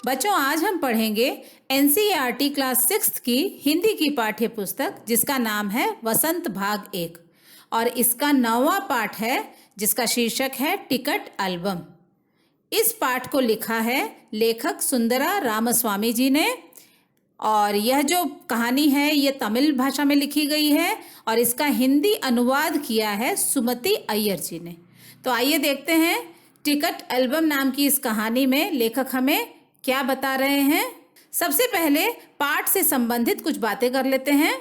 बच्चों, आज हम पढ़ेंगे एनसीईआरटी क्लास 6 की हिंदी की पाठ्य पुस्तक जिसका नाम है वसंत भाग 1 और इसका 9वां पाठ है जिसका शीर्षक है टिकट एल्बम। इस पाठ को लिखा है लेखक सुंदरा रामस्वामी जी ने और यह जो कहानी है ये तमिल भाषा में लिखी गई है और इसका हिंदी अनुवाद किया है सुमति अय्यर जी ने। तो आइए देखते हैं टिकट एल्बम नाम की इस कहानी में लेखक हमें क्या बता रहे हैं। सबसे पहले पाठ से संबंधित कुछ बातें कर लेते हैं।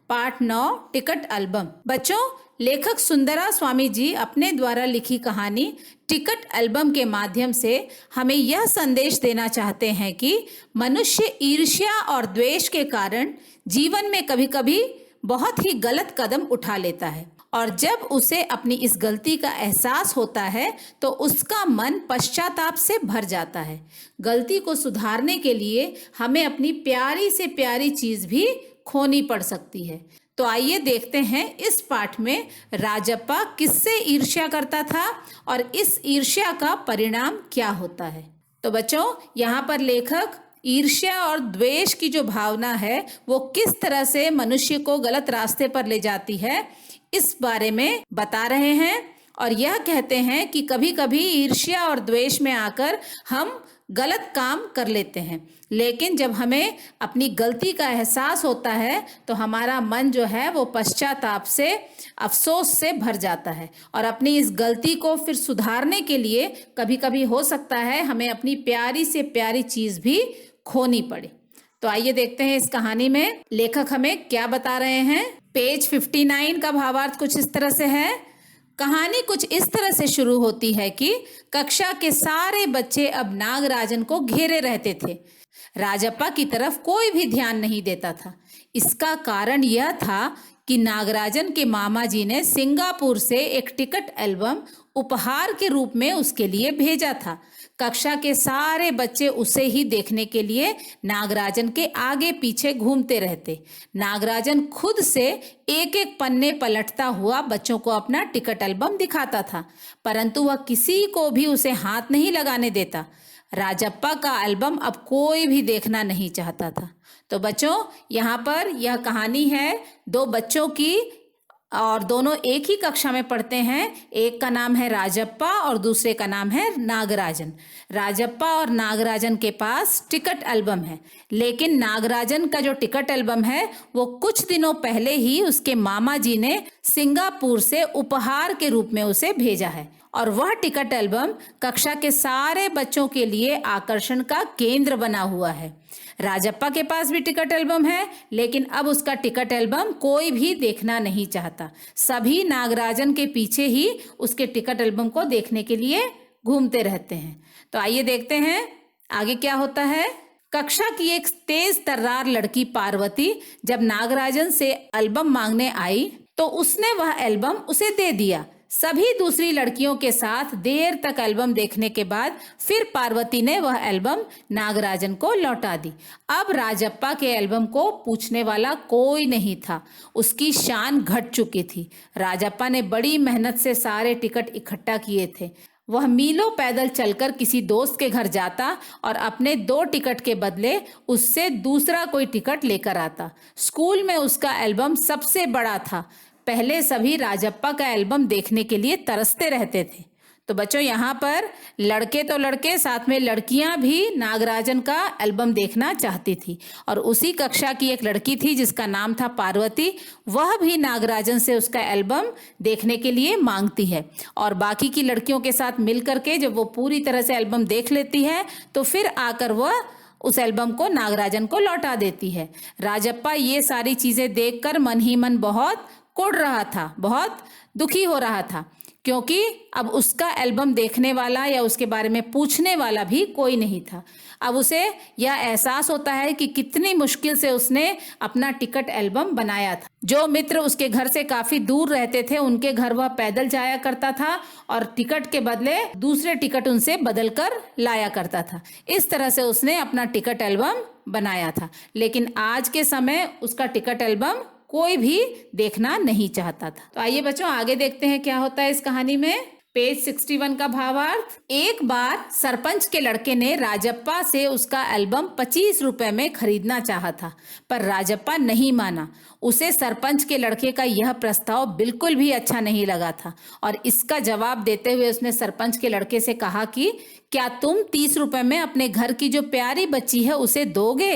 पाठ 9 टिकट एल्बम। बच्चों, लेखक सुंदरा स्वामी जी अपने द्वारा लिखी कहानी टिकट एल्बम के माध्यम से हमें यह संदेश देना चाहते हैं कि मनुष्य ईर्ष्या और द्वेष के कारण जीवन में कभी-कभी बहुत ही गलत कदम उठा लेता है और जब उसे अपनी इस गलती का एहसास होता है तो उसका मन पश्चाताप से भर जाता है। गलती को सुधारने के लिए हमें अपनी प्यारी से प्यारी चीज भी खोनी पड़ सकती है। तो आइए देखते हैं इस पाठ में राजप्पा किससे ईर्ष्या करता था और इस ईर्ष्या का परिणाम क्या होता है। तो बच्चों, यहाँ पर लेखक ईर्ष्या और द्वेष की जो भावना है वो किस तरह से मनुष्य को गलत रास्ते पर ले जाती है इस बारे में बता रहे हैं और यह कहते हैं कि कभी-कभी ईर्ष्या और द्वेष में आकर हम गलत काम कर लेते हैं, लेकिन जब हमें अपनी गलती का एहसास होता है तो हमारा मन जो है वो पश्चाताप से, अफसोस से भर जाता है और अपनी इस गलती को फिर सुधारने के लिए कभी-कभी हो सकता है हमें अपनी प्यारी से प्यारी चीज भी खोनी पड़े। तो आइए देखते हैं इस कहानी में लेखक हमें क्या बता रहे हैं। पेज 59 का भावार्थ कुछ इस तरह से है। कहानी कुछ इस तरह से शुरू होती है कि कक्षा के सारे बच्चे अब नागराजन को घेरे रहते थे। राजप्पा की तरफ कोई भी ध्यान नहीं देता था। इसका कारण यह था कि नागराजन के मामा जी ने सिंगापुर से एक टिकट एल्बम उपहार के रूप में उसके लिए भेजा था। कक्षा के सारे बच्चे उसे ही देखने के लिए नागराजन के आगे पीछे घूमते रहते। नागराजन खुद से एक एक पन्ने पलटता हुआ बच्चों को अपना टिकट एल्बम दिखाता था, परंतु वह किसी को भी उसे हाथ नहीं लगाने देता। राजप्पा का एल्बम अब कोई भी देखना नहीं चाहता था। तो बच्चों, यहाँ पर यह कहानी है दो बच्चों की और दोनों एक ही कक्षा में पढ़ते हैं। एक का नाम है राजप्पा और दूसरे का नाम है नागराजन। राजप्पा और नागराजन के पास टिकट एल्बम है, लेकिन नागराजन का जो टिकट एल्बम है वो कुछ दिनों पहले ही उसके मामा जी ने सिंगापुर से उपहार के रूप में उसे भेजा है और वह टिकट एल्बम कक्षा के सारे बच्चों के लिए आकर्षण का केंद्र बना हुआ है। राजप्पा के पास भी टिकट एल्बम है, लेकिन अब उसका टिकट एल्बम कोई भी देखना नहीं चाहता। सभी नागराजन के पीछे ही उसके टिकट एल्बम को देखने के लिए घूमते रहते हैं। तो आइए देखते हैं आगे क्या होता है। कक्षा की एक तेज तर्रार लड़की पार्वती जब नागराजन से एल्बम मांगने आई तो उसने वह एल्बम उसे दे दिया। सभी दूसरी लड़कियों के साथ देर तक एल्बम देखने के बाद फिर पार्वती ने वह एल्बम नागराजन को लौटा दी। अब राजप्पा के एल्बम को पूछने वाला कोई नहीं था। उसकी शान घट चुकी थी। राजप्पा ने बड़ी मेहनत से सारे टिकट इकट्ठा किए थे। वह मीलों पैदल चलकर किसी दोस्त के घर जाता और अपने 2 टिकट के बदले उससे दूसरा कोई टिकट लेकर आता। स्कूल में उसका एल्बम सबसे बड़ा था। पहले सभी राजप्पा का एल्बम देखने के लिए तरसते रहते थे। तो बच्चों, यहाँ पर लड़के तो लड़के, साथ में लड़कियां भी नागराजन का एल्बम देखना चाहती थी और उसी कक्षा की एक लड़की थी जिसका नाम था पार्वती। वह भी नागराजन से उसका एल्बम देखने के लिए मांगती है और बाकी की लड़कियों के साथ मिल करके जब वो पूरी तरह से एल्बम देख लेती है तो फिर आकर वह उस एल्बम को नागराजन को लौटा देती है। राजप्पा ये सारी चीजें देखकर मन ही मन बहुत कुढ़ रहा था, बहुत दुखी हो रहा था, क्योंकि अब उसका एल्बम देखने वाला या उसके बारे में पूछने वाला भी कोई नहीं था। अब उसे यह एहसास होता है कि कितनी मुश्किल से उसने अपना टिकट एल्बम बनाया था। जो मित्र उसके घर से काफी दूर रहते थे उनके घर वह पैदल जाया करता था और टिकट के बदले दूसरे टिकट उनसे बदल कर लाया करता था। इस तरह से उसने अपना टिकट एल्बम बनाया था, लेकिन आज के समय उसका टिकट एल्बम कोई भी देखना नहीं चाहता था। तो आइए बच्चों, आगे देखते हैं क्या होता है इस कहानी में। पेज 61 का भावार्थ। एक बार सरपंच के लड़के ने राजप्पा से उसका एल्बम 25 रुपए में खरीदना चाहा था, पर राजप्पा नहीं माना। उसे सरपंच के लड़के का यह प्रस्ताव बिल्कुल भी अच्छा नहीं लगा था और इसका जवाब देते हुए उसने सरपंच के लड़के से कहा कि क्या तुम 30 रुपए में अपने घर की जो प्यारी बच्ची है उसे दोगे?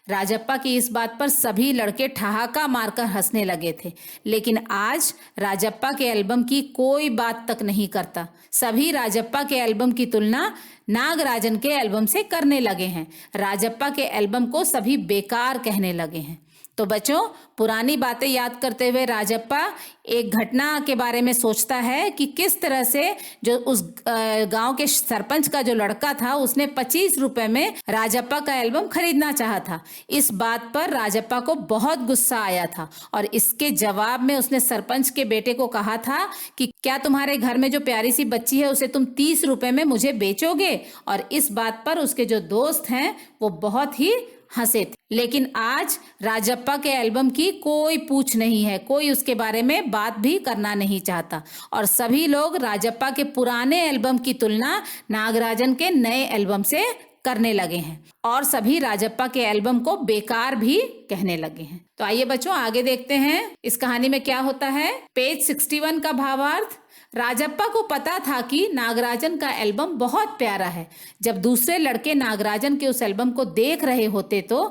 राजप्पा की इस बात पर सभी लड़के ठहाका मारकर हंसने लगे थे, लेकिन आज राजप्पा के एल्बम की कोई बात तक नहीं करता। सभी राजप्पा के एल्बम की तुलना नागराजन के एल्बम से करने लगे हैं। राजप्पा के एल्बम को सभी बेकार कहने लगे हैं। तो बच्चों, पुरानी बातें याद करते हुए राजप्पा एक घटना के बारे में सोचता है कि किस तरह से जो उस गांव के सरपंच का जो लड़का था उसने 25 रुपए में राजप्पा का एल्बम खरीदना चाहा था। इस बात पर राजप्पा को बहुत गुस्सा आया था और इसके जवाब में उसने सरपंच के बेटे को कहा था कि क्या तुम्हारे घर में जो प्यारी सी बच्ची है उसे तुम 30 रुपए में मुझे बेचोगे? और इस बात पर उसके जो दोस्त हैं वो बहुत ही हंसे थे। लेकिन आज राजप्पा के एल्बम की कोई पूछ नहीं है, कोई उसके बारे में बात भी करना नहीं चाहता और सभी लोग राजप्पा के पुराने एल्बम की तुलना नागराजन के नए एल्बम से करने लगे हैं और सभी राजप्पा के एल्बम को बेकार भी कहने लगे हैं। तो आइए बच्चों आगे देखते हैं इस कहानी में क्या होता है। पेज 61 का भावार्थ। राजप्पा को पता था कि नागराजन का एल्बम बहुत प्यारा है। जब दूसरे लड़के नागराजन के उस एल्बम को देख रहे होते तो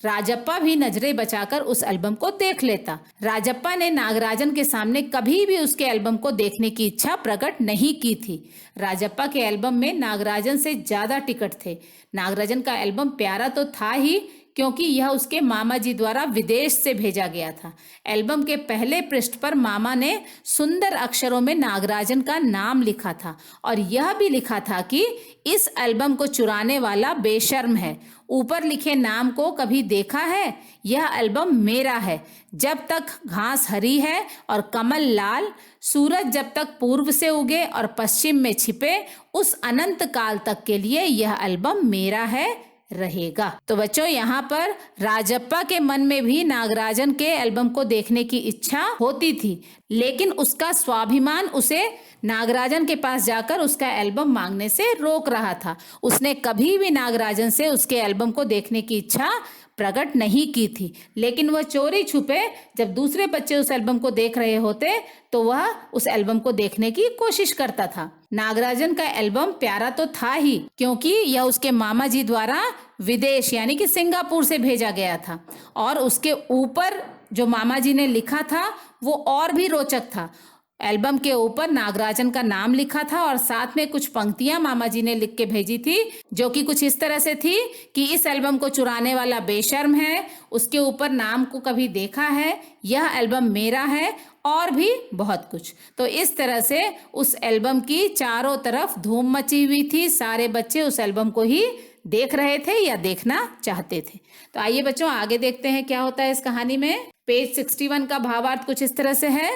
राजप्पा भी नजरें बचाकर उस एल्बम को देख लेता। राजप्पा ने नागराजन के सामने कभी भी उसके एल्बम को देखने की इच्छा प्रकट नहीं की थी। राजप्पा के एल्बम में नागराजन से ज्यादा टिकट थे। नागराजन का एल्बम प्यारा तो था ही क्योंकि यह उसके मामा जी द्वारा विदेश से भेजा गया था। एल्बम के पहले पृष्ठ पर मामा ने सुंदर अक्षरों में नागराजन का नाम लिखा था और यह भी लिखा था कि इस एल्बम को चुराने वाला बेशर्म है। ऊपर लिखे नाम को कभी देखा है? यह एल्बम मेरा है। जब तक घास हरी है और कमल लाल, सूरज जब तक पूर्व से उगे और पश्चिम में छिपे, उस अनंत काल तक के लिए यह एल्बम मेरा है, रहेगा। तो बच्चों, यहाँ पर राजप्पा के मन में भी नागराजन के एल्बम को देखने की इच्छा होती थी, लेकिन उसका स्वाभिमान उसे नागराजन के पास जाकर उसका एल्बम मांगने से रोक रहा था। उसने कभी भी नागराजन से उसके एल्बम को देखने की इच्छा प्रकट नहीं की थी, लेकिन वह चोरी छुपे जब दूसरे बच्चे उस एल्बम को देख रहे होते तो वह उस एल्बम को देखने की कोशिश करता था। नागराजन का एल्बम प्यारा तो था ही क्योंकि यह उसके मामा जी द्वारा विदेश यानी कि सिंगापुर से भेजा गया था और उसके ऊपर जो मामा जी ने लिखा था वो और भी रोचक था। एल्बम के ऊपर नागराजन का नाम लिखा था और साथ में कुछ पंक्तियां मामा जी ने लिख के भेजी थी जो कि कुछ इस तरह से थी कि इस एल्बम को चुराने वाला बेशर्म है, उसके ऊपर नाम को कभी देखा है, यह एल्बम मेरा है और भी बहुत कुछ। तो इस तरह से उस एल्बम की चारों तरफ धूम मची हुई थी। सारे बच्चे उस एल्बम को ही देख रहे थे या देखना चाहते थे। तो आइए बच्चों आगे देखते हैं क्या होता है इस कहानी में। पेज 61 का भावार्थ कुछ इस तरह से है।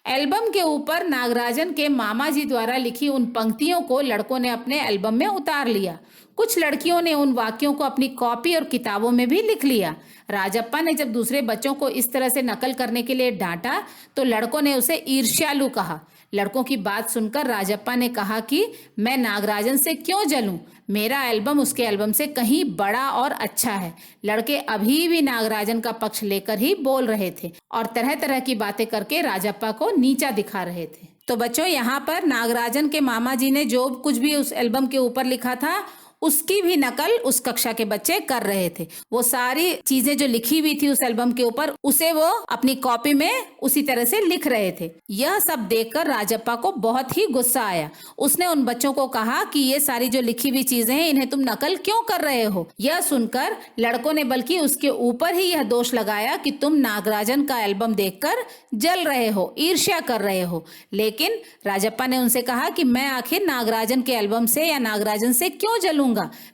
एल्बम के ऊपर नागराजन के मामा जी द्वारा लिखी उन पंक्तियों को लड़कों ने अपने एल्बम में उतार लिया। कुछ लड़कियों ने उन वाक्यों को अपनी कॉपी और किताबों में भी लिख लिया। राजप्पा ने जब दूसरे बच्चों को इस तरह से नकल करने के लिए डांटा तो लड़कों ने उसे ईर्ष्यालु कहा। लड़कों की बात सुनकर राजप्पा ने कहा कि मैं नागराजन से क्यों जलूं, मेरा एल्बम उसके एल्बम से कहीं बड़ा और अच्छा है। लड़के अभी भी नागराजन का पक्ष लेकर ही बोल रहे थे और तरह तरह की बातें करके राजप्पा को नीचा दिखा रहे थे। तो बच्चों, यहाँ पर नागराजन के मामा जी ने जो कुछ भी उस एल्बम के ऊपर लिखा था उसकी भी नकल उस कक्षा के बच्चे कर रहे थे। वो सारी चीजें जो लिखी हुई थी उस एल्बम के ऊपर उसे वो अपनी कॉपी में उसी तरह से लिख रहे थे। यह सब देखकर राजप्पा को बहुत ही गुस्सा आया। उसने उन बच्चों को कहा कि ये सारी जो लिखी हुई चीजें हैं इन्हें तुम नकल क्यों कर रहे हो। यह सुनकर लड़कों ने बल्कि उसके ऊपर ही यह दोष लगाया कि तुम नागराजन का एल्बम देखकर जल रहे हो, ईर्ष्या कर रहे हो। लेकिन राजप्पा ने उनसे कहा कि मैं आखिर नागराजन के एल्बम से या नागराजन से क्यों जलूं,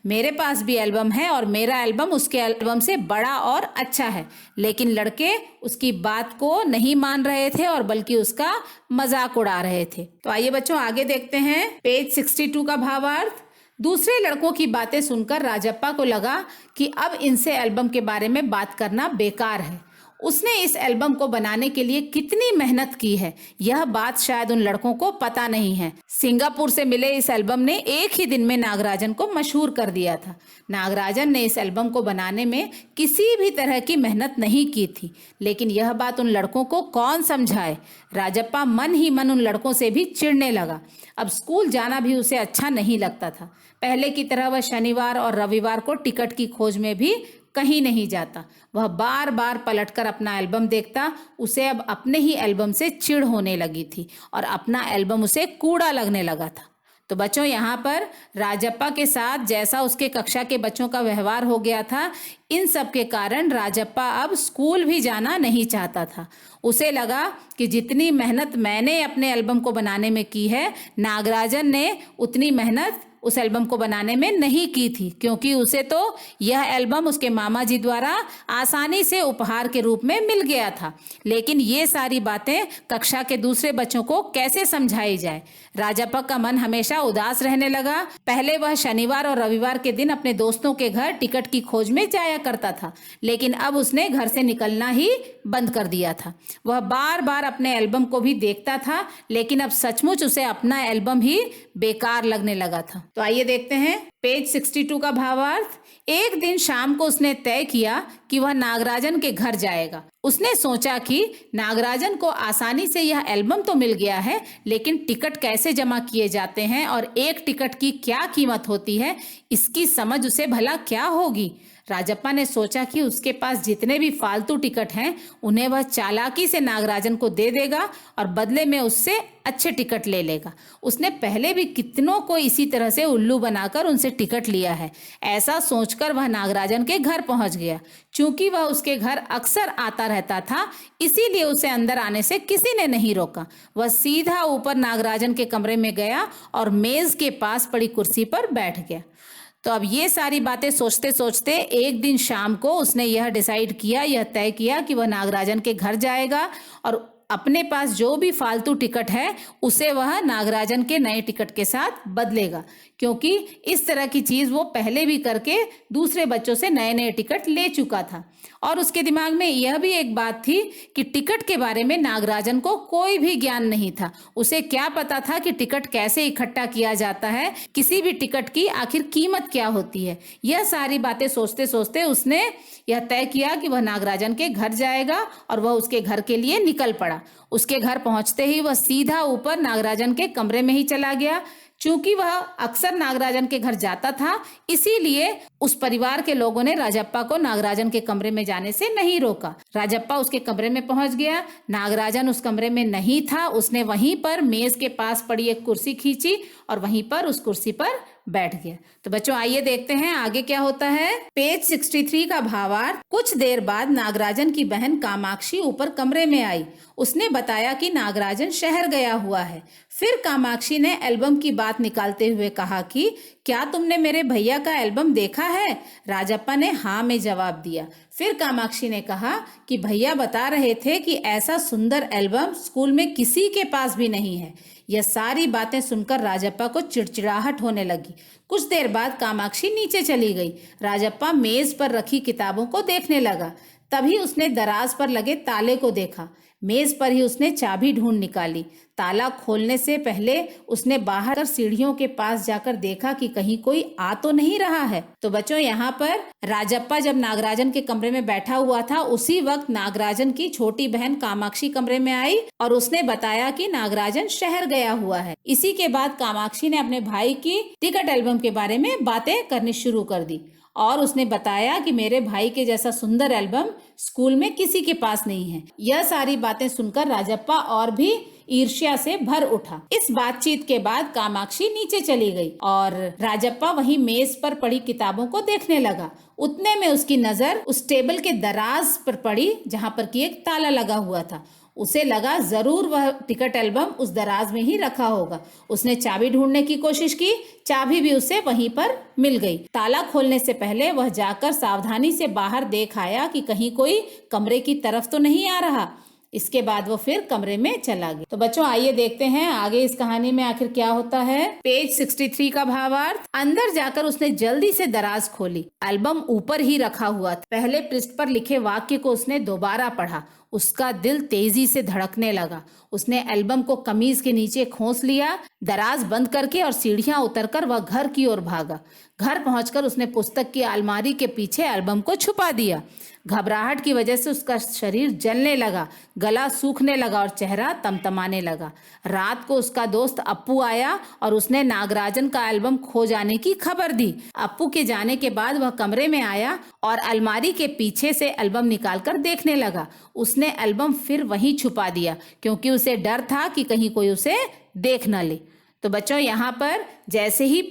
मेरे पास भी एल्बम है और मेरा एल्बम उसके एल्बम से बड़ा और अच्छा है। लेकिन लड़के उसकी बात को नहीं मान रहे थे और बल्कि उसका मजाक उड़ा रहे थे। तो आइए बच्चों आगे देखते हैं पेज 62 का भावार्थ। दूसरे लड़कों की बातें सुनकर राजप्पा को लगा कि अब इनसे एल्बम के बारे में बात करना बेकार है। उसने इस एल्बम को बनाने के लिए कितनी मेहनत की है, यह बात शायद उन लड़कों को पता नहीं है। सिंगापुर से मिले इस एल्बम ने एक ही दिन में नागराजन को मशहूर कर दिया था। नागराजन ने इस एल्बम को बनाने में किसी भी तरह की मेहनत नहीं की थी, लेकिन यह बात उन लड़कों को कौन समझाए। राजप्पा मन ही मन उन लड़कों से भी चिढ़ने लगा। अब स्कूल जाना भी उसे अच्छा नहीं लगता था। पहले की तरह वह शनिवार और रविवार को टिकट की खोज में भी कहीं नहीं जाता। वह बार बार पलटकर अपना एल्बम देखता। उसे अब अपने ही एल्बम से चिढ़ होने लगी थी और अपना एल्बम उसे कूड़ा लगने लगा था। तो बच्चों, यहाँ पर राजप्पा के साथ जैसा उसके कक्षा के बच्चों का व्यवहार हो गया था, इन सब के कारण राजप्पा अब स्कूल भी जाना नहीं चाहता था। उसे लगा कि जितनी मेहनत मैंने अपने एल्बम को बनाने में की है, नागराजन ने उतनी मेहनत उस एल्बम को बनाने में नहीं की थी, क्योंकि उसे तो यह एल्बम उसके मामा जी द्वारा आसानी से उपहार के रूप में मिल गया था। लेकिन ये सारी बातें कक्षा के दूसरे बच्चों को कैसे समझाई जाए। राजप्पा का मन हमेशा उदास रहने लगा। पहले वह शनिवार और रविवार के दिन अपने दोस्तों के घर टिकट की खोज में जाया करता था, लेकिन अब उसने घर से निकलना ही बंद कर दिया था। वह बार बार अपने एल्बम को भी देखता था, लेकिन अब सचमुच उसे अपना एल्बम ही बेकार लगने लगा था। तो आइए देखते हैं पेज 62 का भावार्थ। एक दिन शाम को उसने तय किया कि वह नागराजन के घर जाएगा। उसने सोचा कि नागराजन को आसानी से यह एल्बम तो मिल गया है, लेकिन टिकट कैसे जमा किए जाते हैं और एक टिकट की क्या कीमत होती है, इसकी समझ उसे भला क्या होगी। राजप्पा ने सोचा कि उसके पास जितने भी फालतू टिकट हैं, उन्हें वह चालाकी से नागराजन को दे देगा और बदले में उससे अच्छे टिकट ले लेगा। उसने पहले भी कितनों को इसी तरह से उल्लू बनाकर उनसे टिकट लिया है। ऐसा सोचकर वह नागराजन के घर पहुंच गया। चूंकि वह उसके घर अक्सर आता रहता था, इसीलिए उसे अंदर आने से किसी ने नहीं रोका। वह सीधा ऊपर नागराजन के कमरे में गया और मेज के पास पड़ी कुर्सी पर बैठ गया। तो अब ये सारी बातें सोचते सोचते एक दिन शाम को उसने यह तय किया कि वह नागराजन के घर जाएगा और अपने पास जो भी फालतू टिकट है उसे वह नागराजन के नए टिकट के साथ बदलेगा, क्योंकि इस तरह की चीज वो पहले भी करके दूसरे बच्चों से नए नए टिकट ले चुका था। और उसके दिमाग में यह भी एक बात थी कि टिकट के बारे में नागराजन को कोई भी ज्ञान नहीं था। उसे क्या पता था कि टिकट कैसे इकट्ठा किया जाता है, किसी भी टिकट की आखिर कीमत क्या होती है। यह सारी बातें सोचते सोचते उसने यह तय किया कि वह नागराजन के घर जाएगा और वह उसके घर के लिए निकल पड़ा। उसके घर पहुंचते ही वह सीधा ऊपर नागराजन के कमरे में ही चला गया। चूंकि वह अक्सर नागराजन के घर जाता था, इसीलिए उस परिवार के लोगों ने राजप्पा को नागराजन के कमरे में जाने से नहीं रोका। राजप्पा उसके कमरे में पहुंच गया। नागराजन उस कमरे में नहीं था। उसने वहीं पर मेज के पास पड़ी एक कुर्सी खींची और वहीं पर उस कुर्सी पर बैठ गया। तो बच्चों, आइए देखते हैं आगे क्या होता है। पेज 63 का भावार्थ। कुछ देर बाद नागराजन की बहन कामाक्षी ऊपर कमरे में आई। उसने बताया कि नागराजन शहर गया हुआ है। फिर कामाक्षी ने एल्बम की बात निकालते हुए कहा कि क्या तुमने मेरे भैया का एल्बम देखा है? राजप्पा ने हाँ में जवाब दिया। फिर कामाक्षी ने कहा कि भैया बता रहे थे कि ऐसा सुंदर एल्बम स्कूल में किसी के पास भी नहीं है। यह सारी बातें सुनकर राजप्पा को चिड़चिड़ाहट होने लगी। कुछ देर बाद कामाक्षी नीचे चली गई। राजप्पा मेज पर रखी किताबों को देखने लगा। तभी उसने दराज पर लगे ताले को देखा। मेज पर ही उसने चाबी ढूंढ निकाली। ताला खोलने से पहले उसने बाहर कर सीढ़ियों के पास जाकर देखा कि कहीं कोई आ तो नहीं रहा है। तो बच्चों, यहाँ पर राजप्पा जब नागराजन के कमरे में बैठा हुआ था, उसी वक्त नागराजन की छोटी बहन कामाक्षी कमरे में आई और उसने बताया कि नागराजन शहर गया हुआ है। इसी के बाद कामाक्षी ने अपने भाई की टिकट एल्बम के बारे में बातें करनी शुरू कर दी और उसने बताया कि मेरे भाई के जैसा सुंदर एल्बम स्कूल में किसी के पास नहीं है। यह सारी बातें सुनकर राजप्पा और भी ईर्ष्या से भर उठा। इस बातचीत के बाद कामाक्षी नीचे चली गई और राजप्पा वहीं मेज पर पड़ी किताबों को देखने लगा। उतने में उसकी नजर उस टेबल के दराज पर पड़ी जहां पर कि एक ताला लगा हुआ था। उसे लगा जरूर वह टिकट एल्बम उस दराज में ही रखा होगा। उसने चाबी ढूंढने की कोशिश की। चाबी भी उसे वहीं पर मिल गई। ताला खोलने से पहले वह जाकर सावधानी से बाहर देख आया कि कहीं कोई कमरे की तरफ तो नहीं आ रहा। इसके बाद वो फिर कमरे में चला गया। तो बच्चों आइए देखते हैं आगे इस कहानी में आखिर क्या होता है। पेज 63 का भावार्थ। अंदर जाकर उसने जल्दी से दराज खोली। एल्बम ऊपर ही रखा हुआ था। पहले पृष्ठ पर लिखे वाक्य को उसने दोबारा पढ़ा। उसका दिल तेजी से धड़कने लगा। उसने एल्बम को कमीज के नीचे खोस लिया, दराज बंद करके और सीढ़ियां उतरकर वह घर की ओर भागा। घर पहुंचकर उसने पुस्तक की अलमारी के पीछे एल्बम को छुपा दिया। घबराहट की वजह से उसका शरीर जलने लगा, गला सूखने लगा और चेहरा तमतमाने लगा। रात को उसका दोस्त अप्पू आया और उसने नागराजन का एल्बम खो जाने की खबर दी। अप्पू के जाने के बाद वह कमरे में आया और अलमारी के पीछे से एल्बम निकालकर देखने लगा। उसने एल्बम फिर वहीं छुपा दिया क्योंकि उसे डर था कि कहीं कोई उसे देख न ले। तो बच्चों यहाँ पर जैसे ही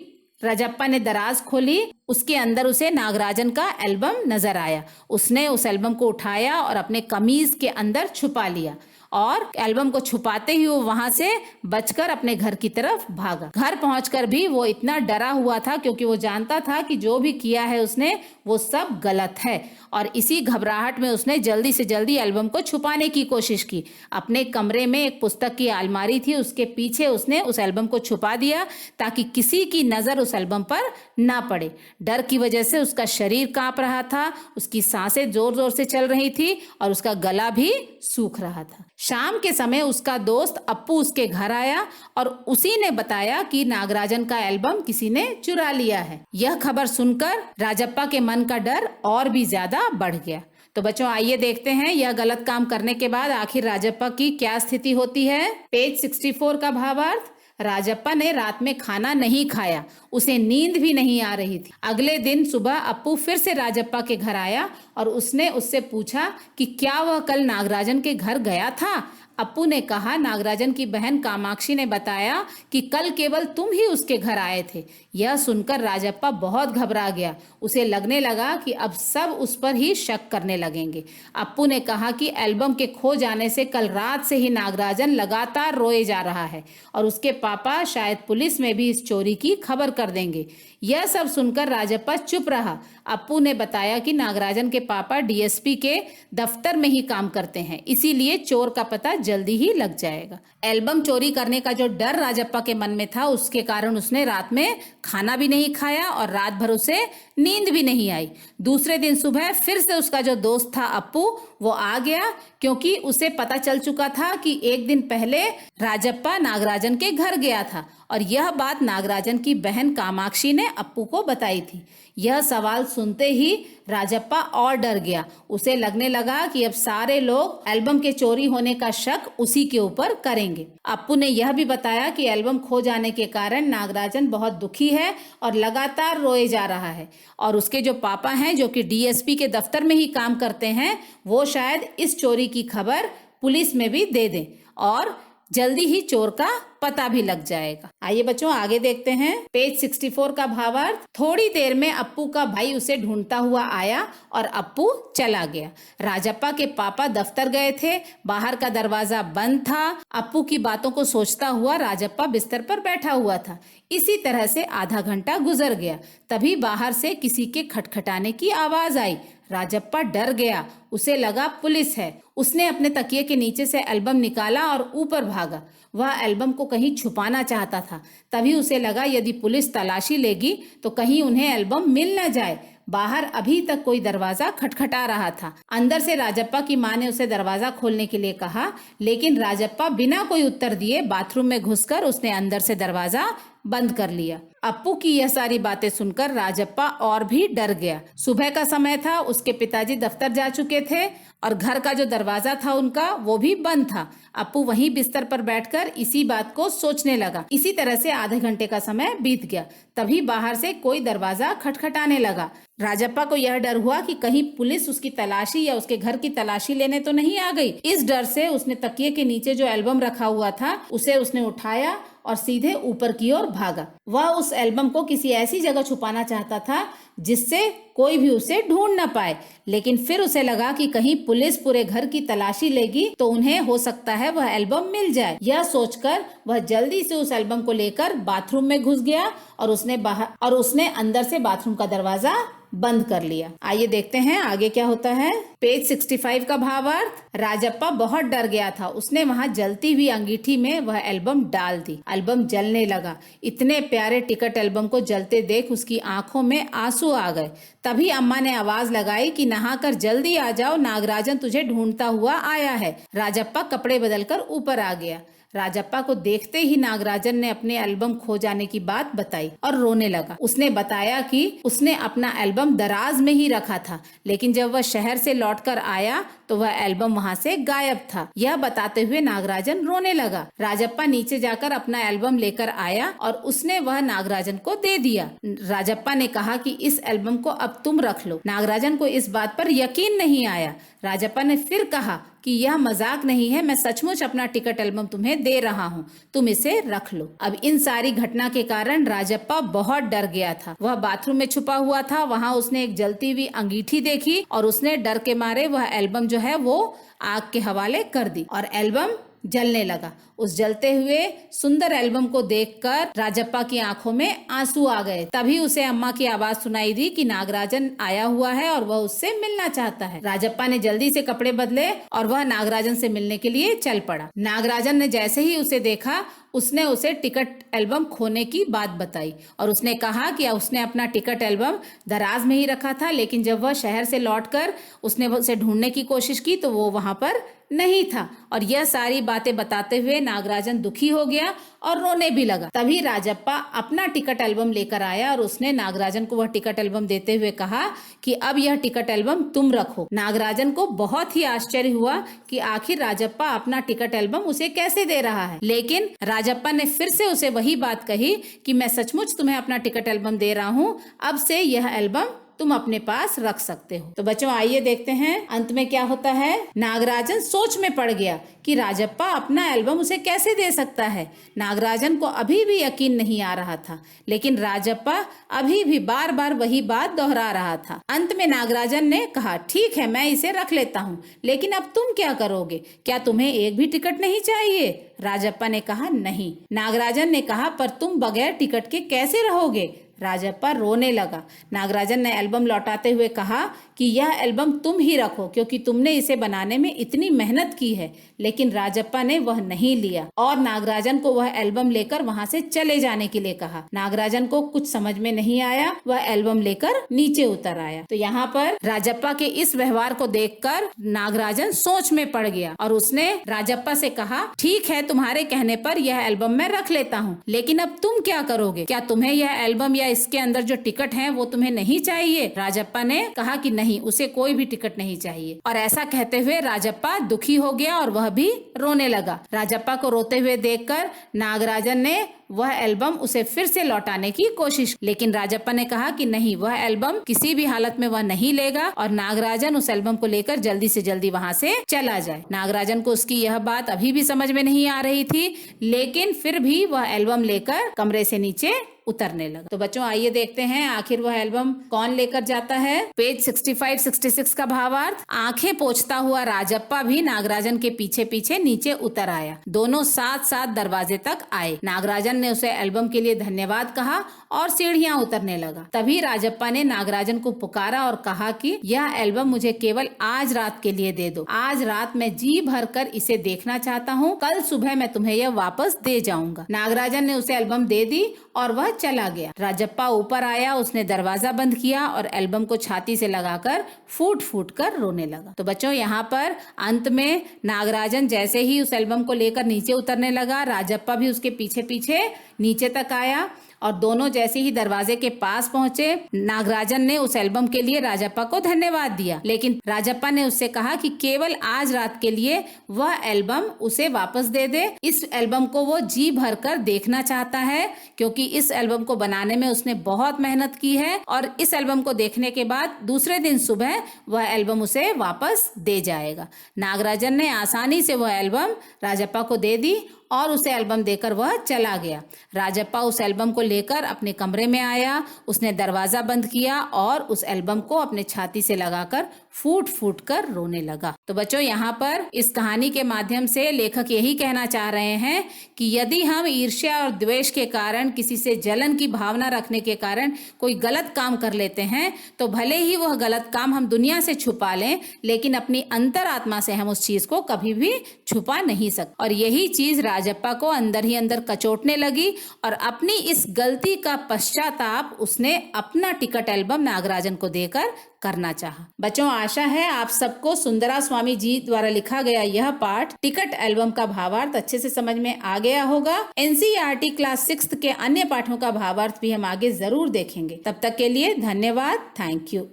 राजप्पा ने दराज खोली, उसके अंदर उसे नागराजन का एल्बम नजर आया। उसने उस एल्बम को उठाया और अपने कमीज के अंदर छुपा लिया और एल्बम को छुपाते ही वो वहां से बचकर अपने घर की तरफ भागा। घर पहुंचकर भी वो इतना डरा हुआ था क्योंकि वो जानता था कि जो भी किया है उसने वो सब गलत है और इसी घबराहट में उसने जल्दी से जल्दी एल्बम को छुपाने की कोशिश की। अपने कमरे में एक पुस्तक की अलमारी थी, उसके पीछे उसने उस एल्बम को छुपा दिया ताकि किसी की नजर उस एल्बम पर ना पड़े। डर की वजह से उसका शरीर कांप रहा था, उसकी सांसें जोर जोर से चल रही थी और उसका गला भी सूख रहा था। शाम के समय उसका दोस्त अप्पू उसके घर आया और उसी ने बताया कि नागराजन का एल्बम किसी ने चुरा लिया है। यह खबर सुनकर राजप्पा के मन का डर और भी ज्यादा बढ़ गया। तो बच्चों आइए देखते हैं यह गलत काम करने के बाद आखिर राजप्पा की क्या स्थिति होती है। पेज 64 का भावार्थ। राजप्पा ने रात में खाना नहीं खाया, उसे नींद भी नहीं आ रही थी। अगले दिन सुबह अप्पू फिर से राजप्पा के घर आया और उसने उससे पूछा कि क्या वह कल नागराजन के घर गया था। अप्पू ने कहा, नागराजन की बहन कामाक्षी ने बताया कि कल केवल तुम ही उसके घर आए थे। यह सुनकर राजप्पा बहुत घबरा गया। उसे लगने लगा कि अब सब उस पर ही शक करने लगेंगे। अप्पू ने कहा कि एल्बम के खो जाने से कल रात से ही नागराजन लगातार रोए जा रहा है और उसके पापा शायद पुलिस में भी इस चोरी की खबर कर देंगे। यह सब सुनकर राजप्पा चुप रहा। अप्पू ने बताया कि नागराजन के पापा डीएसपी के दफ्तर में ही काम करते हैं, इसीलिए चोर का पता जल्दी ही लग जाएगा। एल्बम चोरी करने का जो डर राजप्पा के मन में था उसके कारण उसने रात में खाना भी नहीं खाया और रात भर उसे नींद भी नहीं आई। दूसरे दिन सुबह फिर से उसका जो दोस्त था अप्पू वो आ गया क्योंकि उसे पता चल चुका था कि एक दिन पहले राजप्पा नागराजन के घर गया था और यह बात नागराजन की बहन कामाक्षी ने अप्पू को बताई थी। यह सवाल सुनते ही राजप्पा और डर गया। उसे लगने लगा कि अब सारे लोग एल्बम के चोरी होने का शक उसी के ऊपर करेंगे। अप्पू ने यह भी बताया कि एल्बम खो जाने के कारण नागराजन बहुत दुखी है और लगातार रोए जा रहा है और उसके जो पापा हैं जो कि डीएसपी के दफ्तर में ही काम करते हैं वो शायद इस चोरी की खबर पुलिस में भी दे दें और जल्दी ही चोर का पता भी लग जाएगा। आइए बच्चों आगे देखते हैं। पेज 64 का भावार्थ। थोड़ी देर में अप्पू का भाई उसे ढूंढता हुआ आया और अप्पू चला गया। राजप्पा के पापा दफ्तर गए थे, बाहर का दरवाजा बंद था। अप्पू की बातों को सोचता हुआ राजप्पा बिस्तर पर बैठा हुआ था। इसी तरह से आधा घंटा गुजर गया। तभी बाहर से किसी के खटखटाने की आवाज आई। राजप्पा डर गया, उसे लगा पुलिस है। उसने अपने तकिए के नीचे से एल्बम निकाला और ऊपर भागा। वह एल्बम को कहीं छुपाना चाहता था। तभी उसे लगा यदि पुलिस तलाशी लेगी तो कहीं उन्हें एल्बम मिल न जाए। बाहर अभी तक कोई दरवाजा खटखटा रहा था। अंदर से राजप्पा की माँ ने उसे दरवाजा खोलने के लिए कहा, लेकिन राजप्पा बिना कोई उत्तर दिए बाथरूम में घुसकर उसने अंदर से दरवाजा बंद कर लिया। अप्पू की यह सारी बातें सुनकर राजप्पा और भी डर गया। सुबह का समय था, उसके पिताजी दफ्तर जा चुके थे और घर का जो दरवाजा था उनका वो भी बंद था। अप्पू वहीं बिस्तर पर बैठकर इसी बात को सोचने लगा। इसी तरह से आधे घंटे का समय बीत गया। तभी बाहर से कोई दरवाजा खटखटाने लगा। राजप्पा को यह डर हुआ कि कहीं पुलिस उसकी तलाशी या उसके घर की तलाशी लेने तो नहीं आ गई। इस डर से उसने तकिए के नीचे जो एल्बम रखा हुआ था उसे उसने उठाया और सीधे ऊपर की ओर भागा। वह उस एल्बम को किसी ऐसी जगह छुपाना चाहता था जिससे कोई भी उसे ढूंढ न पाए, लेकिन फिर उसे लगा कि कहीं पुलिस पूरे घर की तलाशी लेगी तो उन्हें हो सकता है वह एल्बम मिल जाए। यह सोचकर वह जल्दी से उस एल्बम को लेकर बाथरूम में घुस गया और उसने अंदर से बाथरूम का दरवाजा बंद कर लिया। आइए देखते हैं आगे क्या होता है। पेज 65 का भावार्थ। राजप्पा बहुत डर गया था। उसने वहां जलती हुई अंगीठी में वह एल्बम डाल दी। एल्बम जलने लगा। इतने प्यारे टिकट एल्बम को जलते देख उसकी आंखों में आंसू आ गए। तभी अम्मा ने आवाज लगाई कि नहाकर जल्दी आ जाओ, नागराजन तुझे ढूंढता हुआ आया है। राजप्पा कपड़े बदलकर ऊपर आ गया। राजप्पा को देखते ही नागराजन ने अपने एल्बम खो जाने की बात बताई और रोने लगा। उसने बताया कि उसने अपना एल्बम दराज में ही रखा था, लेकिन जब वह शहर से लौटकर आया तो वह एल्बम वहां से गायब था। यह बताते हुए नागराजन रोने लगा। राजप्पा नीचे जाकर अपना एल्बम लेकर आया और उसने वह नागराजन को दे दिया। राजप्पा ने कहा कि इस एल्बम को अब तुम रख लो। नागराजन को इस बात पर यकीन नहीं आया। राजप्पा ने फिर कहा कि यह मजाक नहीं है, मैं सचमुच अपना टिकट एल्बम तुम्हें दे रहा हूँ, तुम इसे रख लो। अब इन सारी घटना के कारण राजप्पा बहुत डर गया था। वह बाथरूम में छुपा हुआ था। वहां उसने एक जलती हुई अंगीठी देखी और उसने डर के मारे वह एल्बम जो है वो आग के हवाले कर दी और एल्बम जलने लगा। उस जलते हुए सुंदर एल्बम को देखकर राजप्पा की आंखों में आंसू आ गए। तभी उसे अम्मा की आवाज सुनाई दी कि नागराजन आया हुआ है और वह उससे मिलना चाहता है। राजप्पा ने जल्दी से कपड़े बदले और वह नागराजन से मिलने के लिए चल पड़ा। नागराजन ने जैसे ही उसे देखा उसने उसे टिकट एल्बम खोने की बात बताई और उसने कहा कि उसने अपना टिकट एल्बम दराज में ही रखा था, लेकिन जब वह शहर से लौटकर उसने उसे ढूंढने की कोशिश की तो वो वहां पर नहीं था। और यह सारी बातें बताते हुए नागराजन दुखी हो गया और रोने भी लगा। तभी राजप्पा अपना टिकट एल्बम लेकर आया और उसने नागराजन को वह टिकट एल्बम देते हुए कहा कि अब यह टिकट एल्बम तुम रखो। नागराजन को बहुत ही आश्चर्य हुआ कि आखिर राजप्पा अपना टिकट एल्बम उसे कैसे दे रहा है, लेकिन राजप्पा ने फिर से उसे वही बात कही कि मैं सचमुच तुम्हें अपना टिकट एल्बम दे रहा हूँ, अब से यह एल्बम तुम अपने पास रख सकते हो। तो बच्चों आइए देखते हैं अंत में क्या होता है। नागराजन सोच में पड़ गया कि राजप्पा अपना एल्बम उसे कैसे दे सकता है। नागराजन को अभी भी यकीन नहीं आ रहा था, लेकिन राजप्पा अभी भी बार बार वही बात दोहरा रहा था। अंत में नागराजन ने कहा, ठीक है मैं इसे रख लेता हूँ, लेकिन अब तुम क्या करोगे? क्या तुम्हें एक भी टिकट नहीं चाहिए? राजप्पा ने कहा, नहीं। नागराजन ने कहा, पर तुम बगैर टिकट के कैसे रहोगे? राजप्पा रोने लगा। नागराजन ने एल्बम लौटाते हुए कहा कि यह एल्बम तुम ही रखो, क्योंकि तुमने इसे बनाने में इतनी मेहनत की है। लेकिन राजप्पा ने वह नहीं लिया और नागराजन को वह एल्बम लेकर वहां से चले जाने के लिए कहा। नागराजन को कुछ समझ में नहीं आया। वह एल्बम लेकर नीचे उतर आया। तो यहाँ पर राजप्पा के इस व्यवहार को देखकर नागराजन सोच में पड़ गया और उसने राजप्पा से कहा, ठीक है तुम्हारे कहने पर यह एल्बम मैं रख लेता हूँ, लेकिन अब तुम क्या करोगे? क्या तुम्हें यह एल्बम या इसके अंदर जो टिकट हैं वो तुम्हें नहीं चाहिए? राजप्पा ने कहा कि नहीं, उसे कोई भी टिकट नहीं चाहिए। और ऐसा कहते हुए राजप्पा दुखी हो गया और वह भी रोने लगा। राजप्पा को रोते हुए देखकर नागराजन ने वह एल्बम उसे फिर से लौटाने की कोशिश, लेकिन राजप्पा ने कहा कि नहीं, वह एल्बम किसी भी हालत में वह नहीं लेगा और नागराजन उस एल्बम को लेकर जल्दी से जल्दी वहां से चला जाए। नागराजन को उसकी यह बात अभी भी समझ में नहीं आ रही थी, लेकिन फिर भी वह एल्बम लेकर कमरे से नीचे उतरने लगा। तो बच्चों आइए देखते हैं आखिर वह एल्बम कौन लेकर जाता है। पेज 65-66 का भावार्थ। आंखें पोंछता हुआ राजप्पा भी नागराजन के पीछे पीछे नीचे उतर आया। दोनों साथ साथ दरवाजे तक आए। नागराजन ने उसे एल्बम के लिए धन्यवाद कहा और सीढ़ियां उतरने लगा। तभी राजप्पा ने नागराजन को पुकारा और कहा कि यह एल्बम मुझे केवल आज रात के लिए दे दो। आज रात मैं जी भर कर इसे देखना चाहता हूँ। कल सुबह मैं तुम्हें यह वापस दे जाऊंगा। नागराजन ने उसे एल्बम दे दी और वह चला गया। राजप्पा ऊपर आया, उसने दरवाजा बंद किया और एल्बम को छाती से लगाकर फूट फूट कर रोने लगा। तो बच्चों यहाँ पर अंत में नागराजन जैसे ही उस एल्बम को लेकर नीचे उतरने लगा, राजप्पा भी उसके पीछे पीछे नीचे तक आया और दोनों जैसे ही दरवाजे के पास पहुंचे, नागराजन ने उस एल्बम के लिए राजप्पा को धन्यवाद दिया, लेकिन राजप्पा ने उससे कहा कि केवल आज रात के लिए वह एल्बम उसे वापस दे दे। इस एल्बम को वो जी भर कर देखना चाहता है, क्योंकि इस एल्बम को बनाने में उसने बहुत मेहनत की है और इस एल्बम को देखने के बाद दूसरे दिन सुबह वह एल्बम उसे वापस दे जाएगा। नागराजन ने आसानी से वह एल्बम राजप्पा को दे दी और उसे एल्बम देकर वह चला गया। राजप्पा उस एल्बम को लेकर अपने कमरे में आया, उसने दरवाजा बंद किया और उस एल्बम को अपने छाती से लगाकर फूट फूट कर रोने लगा। तो बच्चों, यहाँ पर इस कहानी के माध्यम से लेखक यही कहना चाह रहे हैं कि यदि हम ईर्ष्या और द्वेष के कारण, किसी से जलन की भावना रखने के कारण कोई गलत काम कर लेते हैं, तो भले ही वह गलत काम हम दुनिया से छुपा लें, लेकिन अपनी अंतरात्मा से हम उस चीज को कभी भी छुपा नहीं सकते। और यही चीज राजप्पा को अंदर ही अंदर कचोटने लगी और अपनी इस गलती का पश्चाताप उसने अपना टिकट एल्बम नागराजन को देकर करना चाहा। बच्चों, आशा है आप सबको सुंदरा स्वामी जी द्वारा लिखा गया यह पाठ टिकट एल्बम का भावार्थ अच्छे से समझ में आ गया होगा। एनसीईआरटी क्लास 6 के अन्य पाठों का भावार्थ भी हम आगे जरूर देखेंगे। तब तक के लिए धन्यवाद। Thank you.